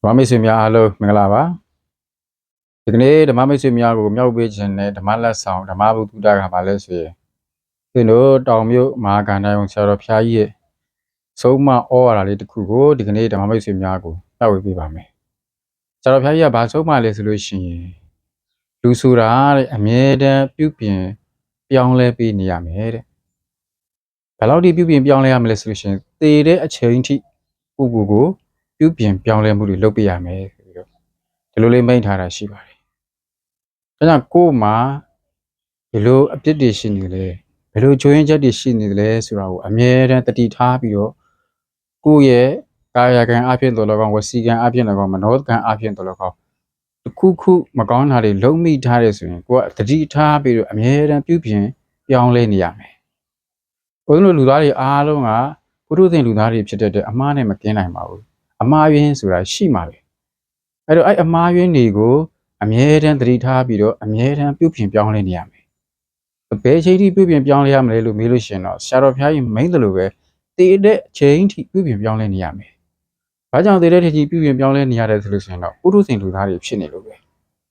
ဓမ္မမိတ်ဆွေများအားလုံးမင်္ဂလာပါဒီကနေ့ဓမ္မမိတ်ဆွေများကိုမြောက်ပေးခြင်းနဲ့ဓမ္မလက်ဆောင်ဓမ္မဘုဒ္ဓတာကပါလဲဆိုရင်သင်တို့တောင်မြို့မဟာကန္တယုံဆရာတော်ဖျားကြီးရဲ့ဆုံးမဩဝါဒလေးတစ်ခုကိုဒီကနေ့ဓမ္မမိတ်ဆွေများကိုမျှဝေပေးပါမယ်ဆရာတော်ဖျားကြီးကဘာဆုံးမလဲဆိုလို့ရှိရင်လူဆိုတာတဲ့အမြဲတမ်းပြုပြင်ပြောင်းလဲပေးနေရမယ်တဲ့ဘယ်လောက်ထိပြုပြင်ပြောင်းလဲရမလဲဆိုလို့ရှိရင်သေတဲ့အချိန်ထိကိုပြုပြင်ပြောင်းလဲမှုတွေလုပ်ပေးရမယ်ဆိုပြီးတော့ဒီလိုလေးမိန့်ထားတာရှိပါတယ်။ဒါကြောင့်ကိုယ်မှာဘယ်လိုအပြစ်တွေရှိနေလဲဘယ်လိုချိုးရင်းချက်တွေရှိနေလဲဆိုတာကိုအမြဲတမ်းတတိထားပြီးတော့ကိုယ့်ရဲ့ကာယကံအဖြစ်တော်လည်းကောင်းဝစီကံအဖြစ်လည်းကောင်းမနောကံအဖြစ်တော်လည်းကောင်းတစ်ခုမကောင်းတာတွေလုံးမိထားတယ်ဆိုရင်ကိုယ်ကတတိထားပြီးတော့အမြဲတမ်းပြုပြင်ပြောင်းလဲနေရမယ်။ဘုန်းကြီးတို့လူသားတွေအားလုံးကပုထုဇဉ်လူသားတွေဖြစ်တဲ့အမှားနဲ့မကင်းနိုင်ပါဘူး။အမှားယွင်းဆိုတာရှိမှာပဲ။အဲ့တော့အဲ့အမှားယွင်းတွေကိုအမြဲတမ်းတတိထားပြီးတော့အမြဲတမ်းပြုပြင်ပြောင်းလဲနေရမယ်။ဘယ်ချိန်ထိပြုပြင်ပြောင်းလဲရမလဲလို့မေးလို့ရှိရင်တော့ဆရာတော်ဖျားကြီးမိန့်တယ်လို့ပဲတည်တဲ့ချိန်ထိပြုပြင်ပြောင်းလဲနေရမယ်။ဘာကြောင့်တည်တဲ့ချိန်ထိပြုပြင်ပြောင်းလဲနေရတယ်ဆိုလို့ရှိရင်တော့ပုထုဇဉ်လူသားတွေဖြစ်နေလို့ပဲ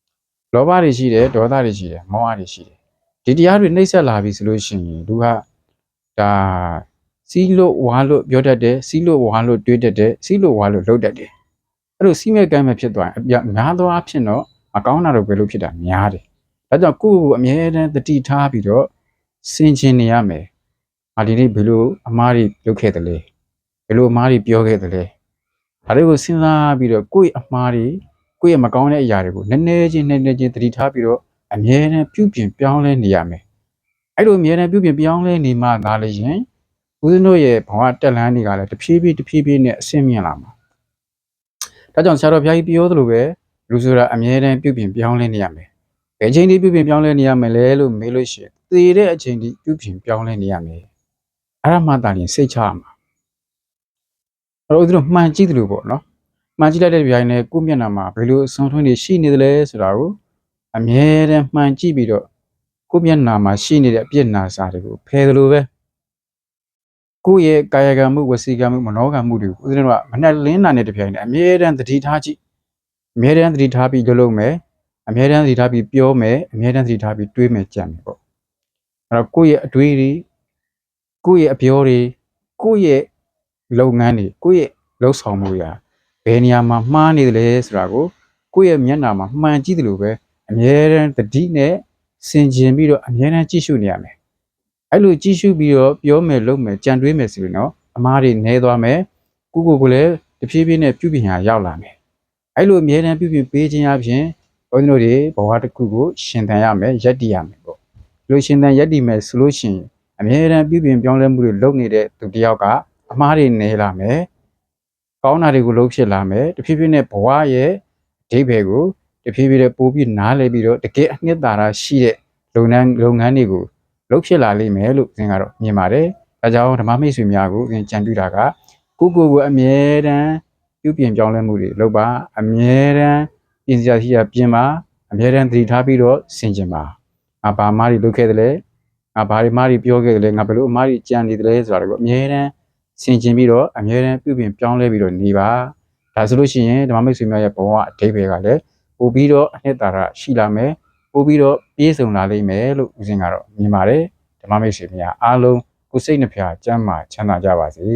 ။လောဘတွေရှိတယ်ဒေါသတွေရှိတယ်မောဟတွေရှိတယ်။ဒီတရားတွေနှိမ့်ဆက်လာပြီဆိုလို့ရှိရင်လူကဒါစီးလို့ဝါလို့ပြောတတ်တယ်စီးလို့ဝါလို့တွေးတတ်တယ်စီးလို့ဝါလို့လှုပ်တတ်တယ်အဲ့လိုစီးမဲ့ကမ်းမဲ့ဖြစ်သွားရင်များသောအားဖြင့်တော့မကောင်းတာတော့ဘယ်လိုဖြစ်တာများတယ်ဒါကြောင့်ကိုယ့်ကိုအမြဲတမ်းတတိထားပြီးတော့စင်ကျင်နေရမယ်ဒီနေ့ဘယ်လိုအမားတွေလုပ်ခဲ့တယ်လဲဘယ်လိုအမားတွေပြောခဲ့တယ်လဲဒါတွေကိုစဉ်းစားပြီးတော့ကိုယ့်ရဲ့အမားတွေကိုယ့်ရဲ့မကောင်းတဲ့အရာတွေကိုနည်းနည်းချင်းတတိထားပြီးတော့အမြဲတမ်းပြုပြင်ပြောင်းလဲနေရမယ်အဲ့လိုအမြဲတမ်းပြုပြင်ပြောင်းလဲနေမှသာလေရင်ဦးဇင်းတို့ရဲ့ဘဝတက်လန်းတွေကလည်းတဖြည်းဖြည်းနဲ့အဆင့်မြင့်လာမှာဒါကြောင့်ဆရာတော်ဘုရားကြီးပြောသလိုပဲလူဆိုတာအမြဲတမ်းပြုပြင်ပြောင်းလဲနေရမယ်ဘယ်ချိန်ထိပြုပြင်ပြောင်းလဲနေရမလဲလို့မေးလို့ရှိရင်သေတဲ့အချိန်ထိပြုပြင်ပြောင်းလဲနေရမယ်အဲ့ဒါမှသာလျှင်စိတ်ချရမှာအဲ့တော့ဦးဇင်းတို့မှန်ကြည့်တယ်လို့ပေါ့နော်မှန်ကြည့်လိုက်တဲ့ဘုရားကြီးနဲ့ကိုယ့်မျက်နှာမှာဘယ်လိုအစွမ်းထွန်းတွေရှိနေသလဲဆိုတာကိုအမြဲတမ်းမှန်ကြည့်ပြီးတော့ကိုယ့်မျက်နှာမှာရှိနေတဲ့အပြစ်နာစာတွေကိုဖယ်သလိုပဲကိုယ့်ရဲ့ကာယကံမှုဝစီကံမှုမနောကံမှုတွေကိုဦးဇင်းတို့ကမနဲ့လင်းနာနဲ့တပြိုင်နက်အမြဲတမ်းသတိထားကြည့်အမြဲတမ်းသတိထားပြီးလုပ်မယ်အမြဲတမ်းသတိထားပြီးပြောမယ်အမြဲတမ်းသတိထားပြီးတွေးမယ်ကြံမယ်ပေါ့အဲ့တော့ကိုယ့်ရဲ့အတွေးတွေကိုယ့်ရဲ့အပြောတွေကိုယ့်ရဲ့လုပ်ငန်းတွေကိုယ့်ရဲ့လှုပ်ဆောင်မှုတွေဘယ်နေရာမှာမှားနေတယ်လဲဆိုတာကိုယ့်ရဲ့မျက်နှာမှာမှန်ကြည့်တယ်လို့ပဲအမြဲတမ်းသတိနဲ့ဆင်ခြင်ပြီးတော့အမြဲတမ်းကြည့်ရှုနေရမယ်အဲ့လိုကြည့်ရှုပြီးတော့ပြောမယ်လုပ်မယ်ကြံတွေးမယ်ဆိုရင်တော့အမားတွေနည်းသွားမယ်ကိုလည်းတဖြည်းဖြည်းနဲ့ပြုပြင်ရရောက်လာမယ်အဲ့လိုအမြဲတမ်းပြုပြင်ပေးခြင်းအပြင်ဘုန်းကြီးတို့တွေဘဝတစ်ခုကိုရှင်သန်ရမယ်ယက်တည်ရမယ်ပေါ့ဒီလိုရှင်သန်ယက်တည်မယ်ဆိုလို့ရှိရင်အမြဲတမ်းပြုပြင်ပြောင်းလဲမှုတွေလုပ်နေတဲ့သူတစ်ယောက်ကအမားတွေနည်းလာမယ်ကောင်းတာတွေကိုလုပ်ဖြစ်လာမယ်တဖြည်းဖြည်းနဲ့ဘဝရဲ့အဓိပ္ပာယ်ကိုတဖြည်းဖြည်းနဲ့ပို့ပြီးနားလည်ပြီးတော့တကယ်အနှစ်သာရရှိတဲ့လုပ်ငန်းတွေကိုလုပ်ဖြစ်လာလိမ့်မယ်လို့သင်ကတော့မြင်ပါတယ်။ဒါကြောင့်ဓမ္မမိတ်ဆွေများကိုသင်ကြံပြုတာကကိုအမြဲတမ်းပြုပြင်ပြောင်းလဲမှုတွေလုပ်ပါအမြဲတမ်းပြင်စရာရှိတာပြင်ပါအမြဲတမ်းသတိထားပြီးတော့ဆင်ခြင်ပါငါဘာအမှားတွေလုပ်ခဲ့တယ်လဲငါဘာတွေအမှားတွေပြောခဲ့တယ်လဲငါဘယ်လိုအမှားတွေကြံနေတယ်လဲဆိုတာကိုအမြဲတမ်းဆင်ခြင်ပြီးတော့အမြဲတမ်းပြုပြင်ပြောင်းလဲပြီးတော့နေပါဒါဆိုလို့ရှိရင်ဓမ္မမိတ်ဆွေများရဲ့ဘဝအဓိပ္ပာယ်ကလည်းပို့ပြီးတော့အနှစ်သာရရှိလာမယ်ပို့ပြီးတော့ပြည့်စုံလာလိမ့်မယ်လို့ဦးဇင်းကတော့မြင်ပါတယ်ဓမ္မမိတ်ဆွေများအားလုံးကိုယ်စိတ်နှဖျားကျမ်းမာချမ်းသာကြပါစေ